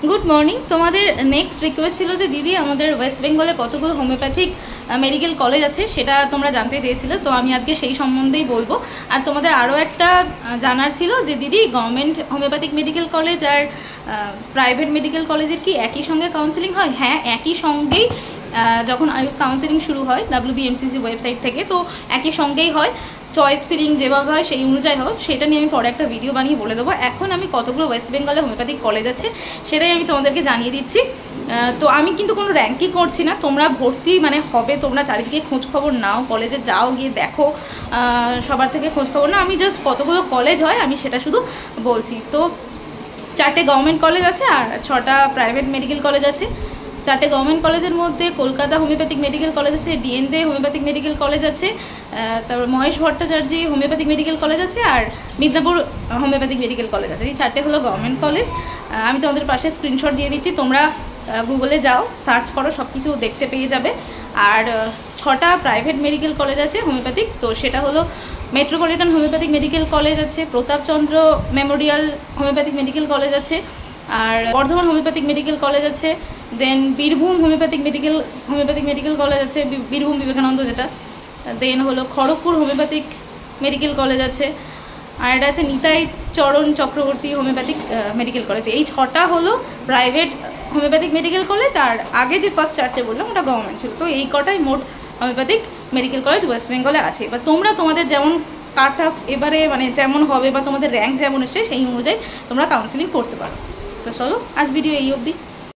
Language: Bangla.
Good morning. তোমাদের নেক্সট রিকোয়েস্ট ছিল যে দিদি আমাদের ওয়েস্ট বেঙ্গলে কতগুলো হোমিওপ্যাথিক মেডিকেল কলেজ আছে সেটা তোমরা জানতে চেয়েছিলে, তো আমি আজকে সেই সম্বন্ধেই বলবো। আর তোমাদের আরও একটা জানার ছিল যে দিদি গভর্নমেন্ট হোমিওপ্যাথিক মেডিকেল কলেজ আর প্রাইভেট মেডিকেল কলেজের কি একই সঙ্গে কাউন্সেলিং হয়? হ্যাঁ, একই সঙ্গেই যখন আয়ুষ কাউন্সেলিং শুরু হয় WBMCC ওয়েবসাইট থেকে, তো একই সঙ্গেই হয়। চয়েস ফিলিং যেভাবে হয় সেই অনুযায়ী হোক, সেটা নিয়ে আমি পরে একটা ভিডিও বানিয়ে বলে দেবো। এখন আমি কতগুলো ওয়েস্ট বেঙ্গলে হোমিওপ্যাথিক কলেজ আছে সেটাই আমি তোমাদেরকে জানিয়ে দিচ্ছি। তো আমি কিন্তু কোনো র্যাঙ্কই করছি না, তোমরা ভর্তি হবে তোমরা চারিদিকে খোঁজ খবর নাও, কলেজে যাও, গিয়ে দেখো, সবার থেকে খোঁজ খবর না। আমি জাস্ট কতগুলো কলেজ হয় আমি সেটা শুধু বলছি। তো 4টে গভর্নমেন্ট কলেজ আছে আর 6টা প্রাইভেট মেডিকেল কলেজ আছে। 4টে গভর্নমেন্ট কলেজের মধ্যে কলকাতা হোমিওপ্যাথিক মেডিকেল কলেজ আছে, ডিএনডে হোমিওপ্যাথিক মেডিকেল কলেজ আছে, তারপর Mahesh Bhattacharya homeopathic medical college আছে, আর মিদনাপুর হোমিওপ্যাথিক মেডিকেল কলেজ আছে। এই 4টে হলো গভর্নমেন্ট কলেজ। আমি তোমাদের পাশে স্ক্রিনশট দিয়ে দিচ্ছি, তোমরা গুগলে যাও, সার্চ করো, সব কিছু দেখতে পেয়ে যাবে। আর 6টা প্রাইভেট মেডিকেল কলেজ আছে হোমিওপ্যাথিক, তো সেটা হলো মেট্রোপলিটন হোমিওপ্যাথিক মেডিকেল কলেজ আছে, Pratapchandra Memorial homeopathic medical college আছে, আর বর্ধমান হোমিওপ্যাথিক মেডিকেল কলেজ আছে, দেন বীরভূম হোমিওপ্যাথিক মেডিকেল কলেজ আছে, বীরভূম বিবেকানন্দ যেটা, দেন হলো খড়গপুর হোমিওপ্যাথিক মেডিকেল কলেজ আছে, আর এটা আছে নিতাই চরণ চক্রবর্তী হোমিওপ্যাথিক মেডিকেল কলেজ। এই 6টা হলো প্রাইভেট হোমিওপ্যাথিক মেডিকেল কলেজ, আর আগে যে ফার্স্ট 4টে বললাম ওটা গভর্নমেন্ট ছিল। তো এই কটাই মোট হোমিওপ্যাথিক মেডিকেল কলেজ ওয়েস্ট বেঙ্গলে আছে। এবার তোমরা তোমাদের যেমন কাট অফ এবারে যেমন হবে বা তোমাদের র্যাঙ্ক যেমন এসে সেই অনুযায়ী তোমরা কাউন্সেলিং করতে পারো। তো চলো, আজ ভিডিও এই অবধি।